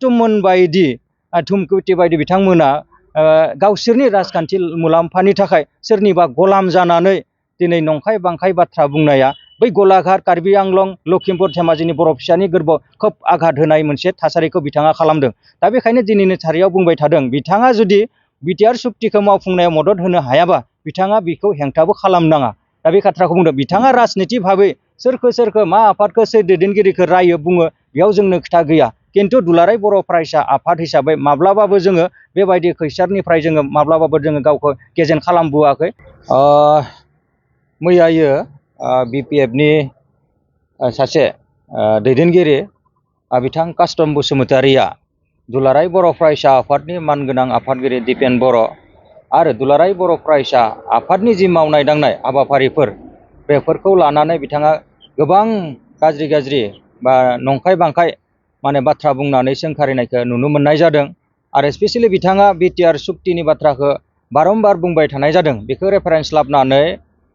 तुमन बायदि धुमकेतु बायदि बिथांमोना गावसोरनि राजखान्थि मुलाम्फानि थाखाय सोरनिबा गलाम जानानै दिनै नंखाय बांखाय बाथ्रा बुंनाया बै गलाघाट कार्बि आंलं लखिमपुर धेमाजिनि बर' फिसानि गोरबोआव खोब आघात होनाय मोनसे थासारिखौ बिथाङा खालामदों। दा बेखायनो दिनैनि थारियाव बुंबाय थादों बिथाङा जुदि बिटिआर सुक्तिखौ मावफुंनायाव मदद होनो हायाबा बिथाङा बेखौ हेंथाबो खालामनाङा। दा बे बाथ्राखौ बुंदों बिथाङा राजनिति भाबै सोरखौ मा आफादखौ सोर दैदेनगिरिखौ रायो बुङो बेयाव जोंनो खोथा गैया। किन्तु दुलाराय बर' फरायसा आफाद हिसाबै माब्लाबाबो जोङो बेबायदि खैसारनिफ्राय जोङो माब्लाबाबो जोङो गावखौ गेजेन खालामबोआखै। मैयायो बिपिएफनि सासे दैदेनगिरि बिथां कास्टम बसुमतारिया दुलाराय बर' फरायसा आफादनि मानगोनां आफादगिरि दिपेन बर' आरो दुलाराय बर' फरायसा आफादनि जि मावनाय दांनाय हाबाफारिफोर बेफोरखौ लानानै बिथाङा गोबां गाज्रि बा नंखाय बांखाय बाथ्रा बुंनानै सोंखारिनायखौ नुनो मोननाय जादों। आरो स्पेसियेलि बिथाङा बिटिआर सुक्तिनि बाथ्राखौ बारम्बार बुंबाय थानाय जादों। बेखौ रेफारेन्स लाबोनानै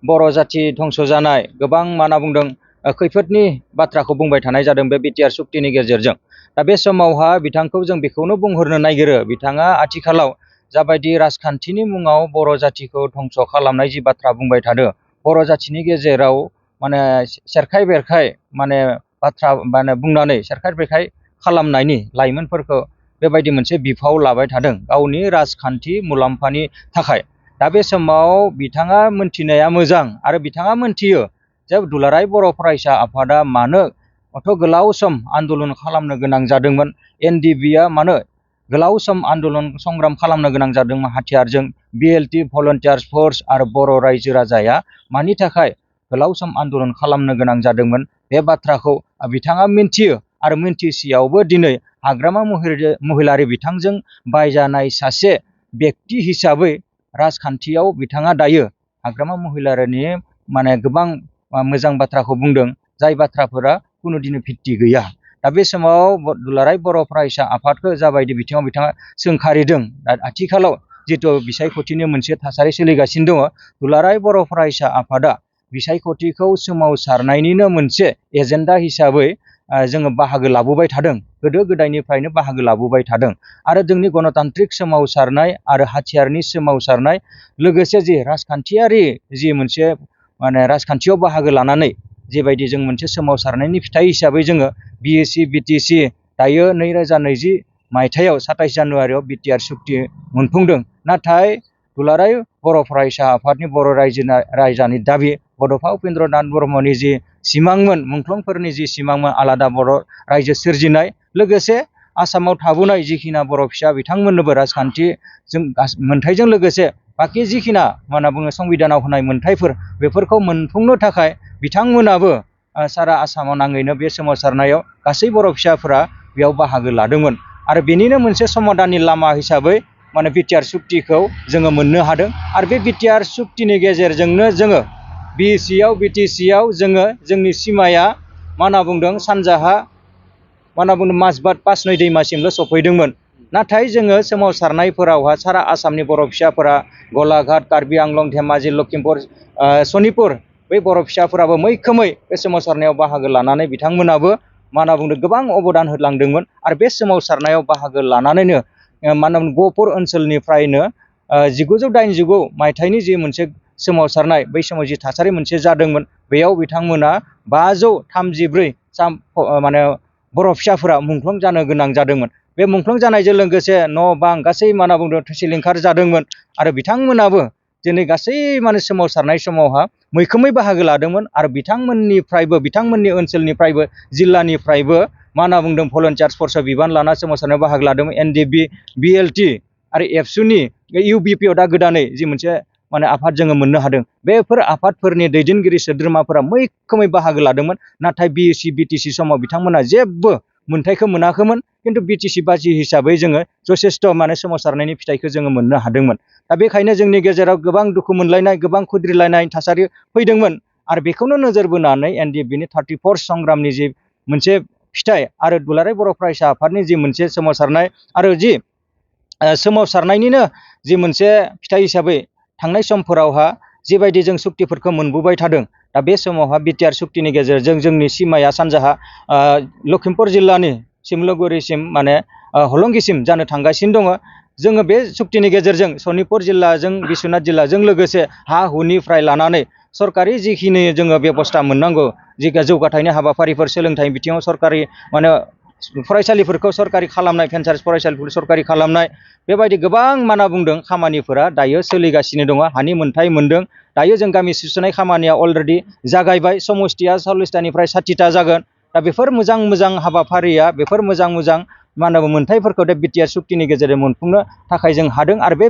बर' जाथि धंस जानाय गोबां बुंदों खैफोदनि बाथ्राखौ बुंबाय थानाय जादों बे बिटिआर सुक्तिनि गेजेरजों। दा बे समावहा बिथांखौ जों बेखौनो बुंहरनो नागिरो बिथाङा आथिखालाव जाबायदि राजखान्थिनि मुङाव बर' जाथिखौ धंस खालामनाय जि बाथ्रा बुंबाय थादों बर' जाथिनि गेजेराव सेरखाय बेरखाय बाथ्रा बुंनानै सेरखाय बेरखाय खालामनायनि लाइमोनफोरखौ बेबायदि मोनसे बिफाव लाबाय थादों गावनि राजखान्थि मुलाम्फानि थाखाय। दा बे समाव बिथाङा मोनथिनाया मोजां आरो बिथाङा मोनथियो जे दुलाराय बर' फरायसा आफादा मानो गोलाव सम आन्दलन खालामनो गोनां जादोंमोन। एनडिबिआ मानो गोलाव सम आन्दलन संग्राम खालामनो गोनां जादोंमोन हाथियारजों। बिएलटि भलन्टियार्स फर्स आरो बर' रायजो राजाया मानि थाखाय गोलाव सम आन्दलन खालामनो गोनां जादोंमोन बे बाथ्राखौ बिथाङा मिन्थियो आरो मिन्थिसेयावबो दिनै हाग्रामा महिलारि बिथांजों बायजानाय सासे बेक्ति हिसाबै राजखान्थियाव बिथाङा दायो हाग्रामा महिलारिनि गोबां मोजां बाथ्राखौ बुंदों जाय बाथ्राफोरा खुनु दिनै भित्ति गैया। दा बे समाव दुलाराय बर' फरायसा आफादखौ जाबायदि बिथिङाव बिथाङा सोंखारिदों दा आथिखालाव जिथु बिसायख'थिनि मोनसे थासारि सोलिगासिनो दङ दुलाराय बर' फरायसा आफादा बिसायख'थिखौ सोमावसारनायनिनो मोनसे एजेन्डा हिसाबै जोङो बाहागो लाबोबाय थादों। गोदो गोदायनिफ्रायनो बाहागो लाबोबाय थादों आरो जोंनि गणतान्त्रिक सोमावसारनाय आरो हाथियारनि सोमावसारनाय लोगोसे जि राजखान्थियारि जि मोनसे राजखान्थियाव बाहागो लानानै जेबायदि जों मोनसे सोमावसारनायनि फिथाइ हिसाबै जोङो बिएसि बिटिसि दायो 2020 मायथाइयाव 27 जानुवारियाव बिटिआर सुक्ति मोनफुंदों। नाथाय दुलाराय बर' फरायसा आफादनि बर' रायजानि दाबि बड'फा उपेन्द्र नाथ ब्रह्मनि जि सिमांमोन मुंख्लंफोरनि जि सिमांमोन आलादा बर' रायजो सोरजिनाय लोगोसे आसामाव थाबोनाय जिखिना बर' फिसा बिथांमोननोबो राजखान्थि जों मोनथाइजों लोगोसे बाखि जिखिना बुङो संबिधानाव होनाय मोनथाइफोर बेफोरखौ मोनफुंनो थाखाय बिथांमोनाबो सारा आसामाव नाङैनो बे सोमावसारनायाव गासै बर' फिसाफोरा बेयाव बाहागो लादोंमोन आरो बेनिनो मोनसे समाधाननि लामा हिसाबै बिटिआर सुक्तिखौ जोङो मोननो हादों। आरो बे बिटिआर सुक्तिनि गेजेरजोंनो जोङो बिटिसिआव जोङो जोंनि सिमाया बुंदों सानजाहा माजबाट पासनै दैमासिमल' सफैदोंमोन। नाथाय जोङो सोमावसारनायफोरावहा सारा आसामनि बर' फिसाफोरा गलाघाट कार्बि आंलं धेमाजि लखिमपुर सनितपुर बै बर' फिसाफोराबो मैखोमै बे सोमावसारनायाव बाहागो लानानै बिथांमोनाबो गोबां अबदान होलांदोंमोन आरो बे सोमावसारनायाव बाहागो लानानैनो गहपुर ओनसोलनिफ्रायनो 1989 मायथाइनि जि मोनसे सोमावसारनाय बै समाव जि थासारि मोनसे जादोंमोन बेयाव बिथांमोना 533 बर' फिसाफोरा मुंख्लं जानो गोनां जादोंमोन। बे मुंख्लं जानायजों लोगोसे न' बां गासै थैसिलिंखार जादोंमोन आरो बिथांमोनाबो दिनै गासै सोमावसारनाय समावहा मैखोमै बाहागो लादोंमोन आरो बिथांमोननि ओनसोलनिफ्रायबो जिल्लानिफ्रायबो भलन्टियार्स फर्सआव बिबान लाना सोमावसारनायाव बाहागो लादोंमोन। एनडिबि बिएलटि आरो एबसुनि इउबिपिआव दा गोदानै जि मोनसे आफाद जोङो मोननो हादों बेफोर आफादफोरनि दैदेनगिरि सोद्रोमाफोरा मैखोमै बाहागो लादोंमोन। नाथाय बिएसि बिटिसि समाव बिथांमोना जेबो मोनथायखौ मोनाखैमोन किन्तु बिटिसि बाजि हिसाबै जोङो जथेस्थ' सोमावसारनायनि फिथाइखौ जोङो मोननो हादोंमोन। दा बेखायनो जोंनि गेजेराव गोबां दुखु मोनलायनाय गोबां खुद्रिलायनाय थासारि फैदोंमोन आरो बेखौनो नोजोर बोनानै एनडिएफबिनि 34 संग्रामनि जि मोनसे फिथाइ आरो दुलाराय बर' फरायसा आफादनि जि मोनसे सोमावसारनाय आरो जि सोमावसारनायनिनो जि मोनसे फिथाइ हिसाबै थांनाय समफोरावहा जिबायदि जों सुक्तिफोरखौ मोनबोबाय थादों दा बे समावहा बिटिआर सुक्तिनि गेजेरजों जोंनि सिमाया सानजाहा लखिमपुर जिल्लानि सिमलुगुरिसिम हलंगिसिम जानो थांगासिनो दङ। जोङो बे सुक्तिनि गेजेरजों सनितपुर जिल्लाजों बिश्वनाथ जिल्लाजों लोगोसे हा हुनिफ्राय लानानै सरकारि जिखिनि जोङो बेबस्था मोननांगौ जि जौगाथायनि हाबाफारिफोर सोलोंथाइ बिथिङाव सरकारि माने फरायसालिफोरखौ सरकारि खालामनाय भेन्सार फरायसालिफोरखौ सरकारि खालामनाय बेबायदि गोबां माना बुंदों खामानिफोरा दायो सोलिगासिनो दङ। हानि मोनथाय मोनदों। दायो जों गामि सुजुनाय खामानिया अलरेडि जागायबाय। समस्थिया 40टानिफ्राय 60टा जागोन। दा बेफोर मोजां मोजां हाबाफारिया बेफोर मोजां मोजां मा होनना बुङो मोनथायफोरखौ दा बिटिआर सुक्तिनि गेजेरजों मोनफुंनो थाखाय जों हादों। आरो बे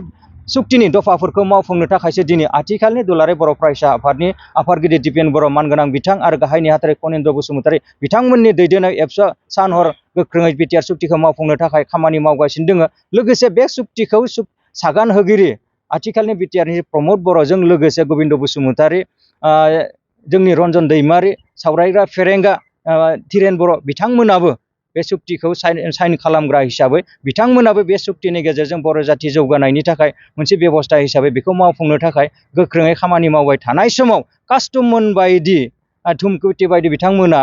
सुक्तिनि दफाफोरखौ मावफुंनो थाखायसो दिनै आथिखालनि दुलाराय बर' फरायसा आफादनि आफादगिरि दिपेन बर' मानगोनां बिथां आरो गाहाय नेहाथारि कनिन्द्र बसुमतारी बिथांमोननि दैदेननाय एबसुआ सान हर गोख्रोङै बिटिआर सुक्तिखौ मावफुंनो थाखाय खामानि मावगासिनो दङ। लोगोसे बे सुक्तिखौ सागान होगिरि आथिखालनि बिटिआरनि प्रमद बर'जों लोगोसे गबिन्द बसुमतारी, जोंनि रन्जन दैमारि, सावरायग्रा फेरेंगा धीरेन बर' बिथांमोनाबो बे सुक्तिखौ साइन खालामग्रा हिसाबै बिथांमोनाबो बे सुक्तिनि गेजेरजों बर' जाथि जौगानायनि थाखाय मोनसे बेबस्था हिसाबै बेखौ मावफुंनो थाखाय गोख्रोङै खामानि मावबाय थानाय समाव कास्टममोन बायदि धुमकेतु बायदि बिथांमोना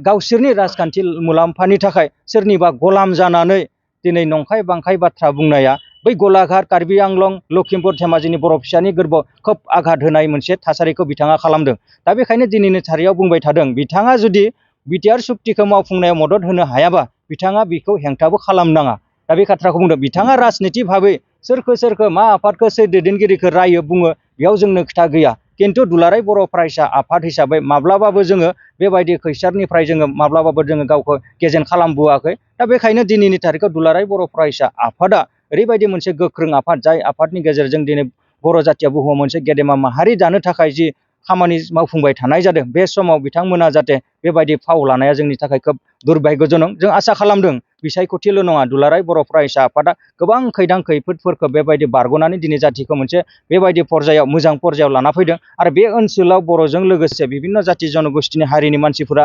गावसोरनि राजखान्थि मुलाम्फानि थाखाय सोरनिबा गलाम जानानै दिनै नंखाय बांखाय बाथ्रा बुंनाया बै गलाघाट, कार्बि आंलं, लखिमपुर, धेमाजिनि बर' फिसानि गोरबोआव खोब आघात होनाय मोनसे थासारिखौ बिथाङा खालामदों। दा बेखायनो दिनैनि थारियाव बुंबाय थादों बिथाङा जुदि बिटिआर सुक्तिखौ मावफुंनायाव मदद होनो हायाबा बिथाङा बेखौ हेंथाबो खालामनाङा। दा बे बाथ्राखौ बुंदों। बिथाङा राजनिति भाबै सोरखो मा आफादखौ सोर दैदेनगिरिखौ रायो बुङो बेयाव जोंनो खोथा गैया। खिन्थु दुलाराय बर' फरायसा आफाद हिसाबै माब्लाबाबो जोङो बेबायदि खैसारनिफ्राय जोङो माब्लाबाबो जोङो गावखौ गेजेन खालामबोआखै। दा बेखायनो दिनैनि थारिखआव दुलाराय बर' फरायसा आफादा ओरैबायदि मोनसे गोख्रों आफाद जाय आफादनि गेजेरजों दिनै बर' जाथिया बुहुमाव मोनसे गेदेमा माहारि दानो थाखाय जि खामानि मावफुंबाय थानाय जादों बे समाव बिथांमोना जाहाथे बेबायदि फाव लानाया जोंनि थाखाय खोब दुर्भाग्यजनक। जों आसा खालामदों बिसायख'थिल' नङा दुलाराय बर' फरायसा आफादा गोबां खैदां खैफोदफोरखौ बेबायदि बारग'नानै दिनै जाथिखौ मोनसे बेबायदि पर्यायाव मोजां पर्यायाव लाना फैदों। आरो बे ओनसोलाव बर'जों लोगोसे बिभिन्न जाथि जनगोष्ठीनि हारिनि मानसिफोरा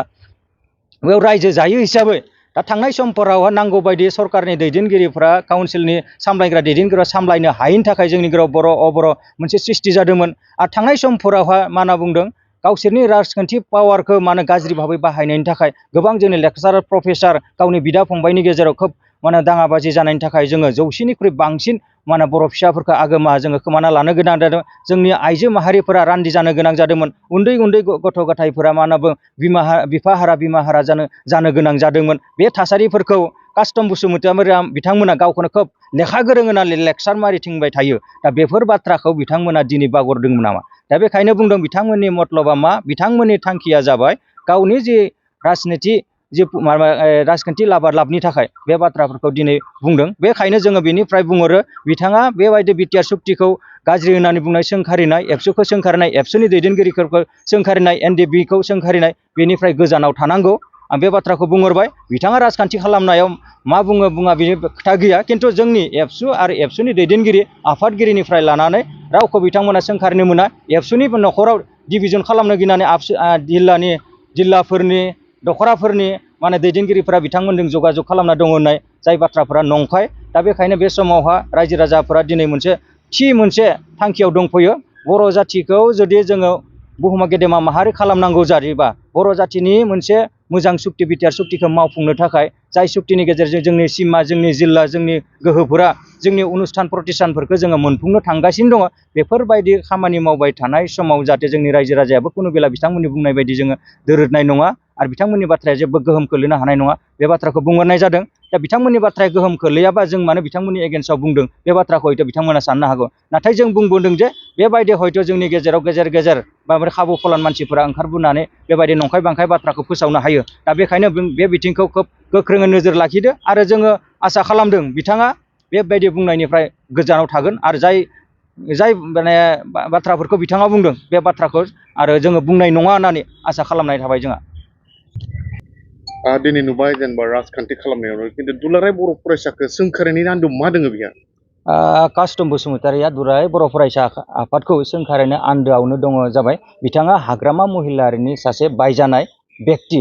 बेयाव रायजो जायो हिसाबै दा थांनाय समफोराव नांगौ बायदि सरकारनि दैदेनगिरिफ्रा काउन्सिलनि सामलायग्रा दैदेनगिरिफ्रा सामलायनो हायैनि थाखाय जोंनि गेजेराव बर' अबर' मोनसे सृष्टि जादोंमोन। आरो थांनाय समफोरावहा मा होनना बुंदों गावसोरनि राजखान्थि पावारखौ माने गाज्रि भाबै बाहायनायनि थाखाय गोबां जोंनि लेक्सारार प्रफेसार गावनि बिदा फंबायनि गेजेराव खोब माने दाङाबाजि जानायनि थाखाय जोङो जौसेनिख्रुइ बांसिन माने बर' फिसाफोरखौ आगोमा जोङो खोमाना लानो गोनां जादों। जोंनि आइजो माहारिफोरा रान्दि जानो गोनां जादोंमोन। उन्दै उन्दै गथ' गथायफोरा मा होनना बुङो बिफा हारा बिमा हारा जानो गोनां जादोंमोन। बे थासारिफोरखौ कास्टम बसुमतारी बिथांमोना गावखौनो खोब लेखा गोरों होननानै लेक्सार मारिथिंबाय थायो। दा बेफोर बाथ्राखौ बिथांमोना दिनै बावगारदोंमोन नामा? दा बेखायनो बुंदों बिथांमोननि मतलबा मा बिथांमोननि थांखिया जाबाय गावनि जि राजनिति जि माबा राजखान्थि लाबालाबनि थाखाय बे बाथ्राफोरखौ दिनै बुंदों। बेखायनो जोङो बेनिफ्राय बुंहरो बिथाङा बेबायदि बिटिआर सुक्तिखौ गाज्रि होननानै बुंनाय सोंखारिनाय एबसुखौ सोंखारिनाय एबसुनि दैदेनगिरिफोरखौ सोंखारिनाय एनडिएफबिखौ सोंखारिनाय बेनिफ्राय गोजानाव थानांगौ। आं बे बाथ्राखौ बुंहरबाय। बिथाङा राजखान्थि खालामनायाव मा बुङो बुङा बिनि खोथा गैया। खिन्थु जोंनि एबसु आरो एबसुनि दैदेनगिरि आफादगिरिनिफ्राय लानानै रावखौ बिथांमोना सोंखारिनो मोना। एबसुनि न'खराव डिभिजन खालामनो गिनानै जिल्लाफोरनि दखराफोरनि माने दैदेनगिरिफोरा बिथांमोनजों जगाजग खालामना दङ होननाय जाय बाथ्राफोरा नंखाय। दा बेखायनो बे समावहा रायजो राजाफोरा दिनै मोनसे थांखियाव दंफैयो। बर' जाथिखौ जुदि जोङो बुहुमाव गेदेमा माहारि खालामनांगौ जायोबा बर' जाथिनि मोनसे मोजां सुक्ति बिटिआर सुक्तिखौ मावफुंनो थाखाय जाय सुक्तिनि गेजेरजों जोंनि सिमा जोंनि जिल्ला जोंनि गोहोफोरा जोंनि अनुष्ठान प्रतिष्ठानफोरखौ जोङो मोनफुंनो थांगासिनो दङ। बेफोरबायदि खामानि मावबाय थानाय समाव जाहाथे जोंनि रायजो राजायाबो खुनु बेला बिथांमोननि बुंनाय बायदि जोङो दोरोदनाय नङा आरो बिथांमोननि बाथ्राया जेबो गोहोम खोलैनो हानाय नङा बे बाथ्राखौ बुंहरनाय जादों। दा बिथांमोननि बाथ्राया गोहोम खोलैयाबा जों मानो बिथांमोननि एगेन्स्टआव बुंदों बे बाथ्राखौ हयथ' बिथांमोना साननो हागौ। नाथाय जों बुंबोदों जे बेबायदि हयथ' जोंनि गेजेराव गेजेर गेजेर माबोरै खाबु फलान मानसिफोरा ओंखारबोनानै बेबायदि नंखाय बांखाय बाथ्राखौ फोसावनो हायो। दा बेखायनो बे बिथिंखौ खोब गोख्रोङै नोजोर लाखिदो आरो जोङो आसा खालामदों बिथाङा बेबायदि बुंनायनिफ्राय गोजानाव थागोन आरो जाय माने बाथ्राफोरखौ बिथाङा बुंदों बे बाथ्राखौ आरो जोङो बुंनाय नङा होननानै आसा खालामनाय थाबाय जोंहा। दिनै नुबाय जेनेबा राजखान्थि खालामनायावनो खिन्थु दुलाराय बर' फरायसाखौ सोंखारिनायनि आन्दोआव मा दङ बेहा? कास्टम बसुमतारीया दुलाराय बर' फरायसा आफादखौ सोंखारिनो आन्दोआवनो दङ जाबाय बिथाङा हाग्रामा महिलारिनि सासे बायजानाय बेक्ति।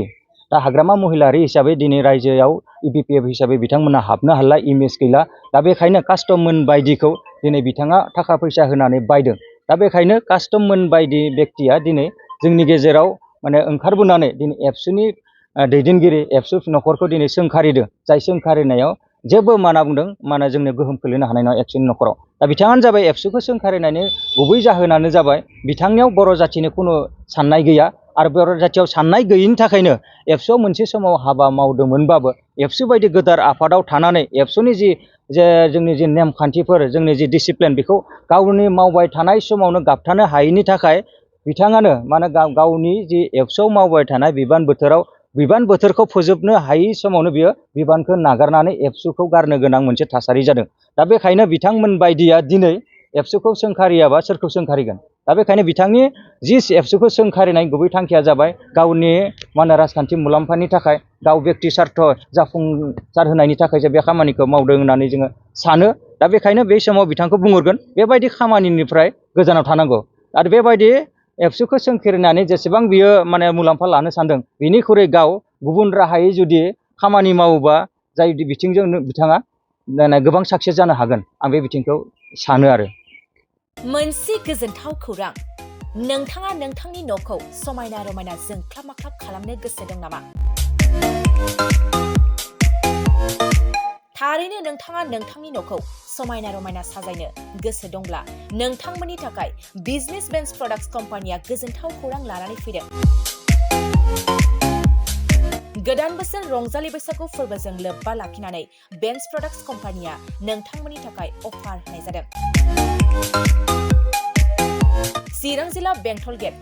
दा हाग्रामा महिलारि हिसाबै दिनै रायजोआव इपिपिएफ हिसाबै बिथांमोना हाबनो हाला इमेज गैला। दा बेखायनो कास्टममोन बायदिखौ दिनै बिथाङा थाखा फैसा होनानै बायदों। दा बेखायनो कास्टममोन बायदि बेक्तिया दिनै जोंनि गेजेराव माने ओंखारबोनानै दिनै एबसुनि दैदेनगिरि एबसु न'खरखौ दिनै सोंखारिदों। जाय सोंखारिनायाव जेबो माना बुंदों माने जोंनो गोहोम खोलैनो हानाय नङा एबसुनि न'खराव। दा बिथाङानो जाबाय एबसुखौ सोंखारिनायनि गुबै जाहोनानो जाबाय बिथांनियाव बर' जाथिनि खुनु साननाय गैया आरो बर' जाथियाव साननाय गैयिनि थाखायनो एबसुआव मोनसे समाव हाबा मावदोंमोनबाबो एबसु बायदि गोदार आफादाव थानानै एबसुनि जोंनि जि नेमखान्थिफोर जोंनि जि डिसिप्लिन बेखौ गावनि मावबाय थानाय समावनो गाबथानो हायैनि थाखाय बिथाङानो माने गावनि जि एबसुआव मावबाय थानाय बिबान बोथोरखौ फोजोबनो हायै समावनो बियो बिबानखौ नागारनानै एबसुखौ गारनो गोनां मोनसे थासारि जादों। दा बेखायनो बिथांमोन बायदिया दिनै एबसुखौ सोंखारियाबा सोरखौ सोंखारिगोन? दा बेखायनो बिथांनि जि एबसुखौ सोंखारिनाय गुबै थांखिया जाबाय गावनि राजखान्थि मुलाम्फानि थाखाय गाव बेक्ति सार्थ जाफुंसार होनायनि थाखायसो बे खामानिखौ मावदों होननानै जोङो सानो। दा बेखायनो बे समाव बिथांखौ बुंहरगोन बेबायदि खामानिनिफ्राय गोजानाव थानांगौ आरो बेबायदि एबसुखौ सोंखारिनानै जेसेबां बियो मुलाम्फा लानो सानदों बिनिख्रुइ गाव गुबुन राहायै जुदि खामानि मावोबा जाय बिथिंजों बिथाङा गोबां साक्सेस जानो हागोन आं बे बिथिंखौ सानो आरो। मोनसे गोजोनथाव खौरां, नोंथाङा नोंथांनि न'खौ समायना रमायना जोंख्लाब माख्लाब खालामनो गोसो दं नामा? थारैनो नोंथाङा नोंथांनि न'खौ समायना रमायना साजायनो गोसो दंब्ला नोंथांमोननि थाखाय बिजनेस बेन्स प्रडाक्ट्स कम्पानिया गोजोनथाव खौरां लानानै फैदों। गोदान बोसोर रंजालि बैसागु फोरबोजों लोब्बा लाखिनानै बेन्स प्रडाक्ट्स कम्पानिया नोंथांमोननि थाखाय अफार होनाय जादों। चिरां जिल्ला बेंटल गेट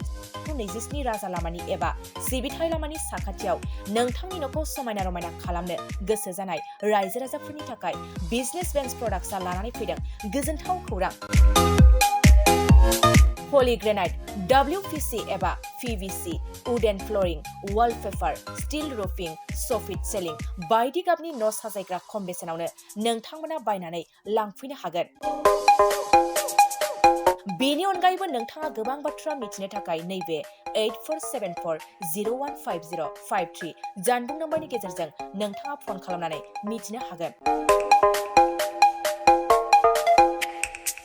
27 राजा लामानि एबा सिबिथाय लामानि साखाथियाव नोंथांनि न'खौ समायना रमायना खालामनो गोसो जानाय रायजो राजाफोरनि थाखाय बिजनेस बेन्स प्रडाक्ट्सआ लानानै फैदों गोजोनथाव खौरां। पलिग्रेनाइट, WPC एबा PVC, wooden flooring, wallpaper, steel roofing, soffit ceiling बायदि गाबनि न' साजायग्रा खम बेसेनावनो नोंथांमोना बायनानै लांफैनो हागोन। बेनि अनगायैबो नोंथाङा गोबां बाथ्रा मिथिनो थाखाय नैबे 8474015053 जानबुं नम्बरनि गेजेरजों नोंथाङा फन खालामनानै मिथिनो हागोन।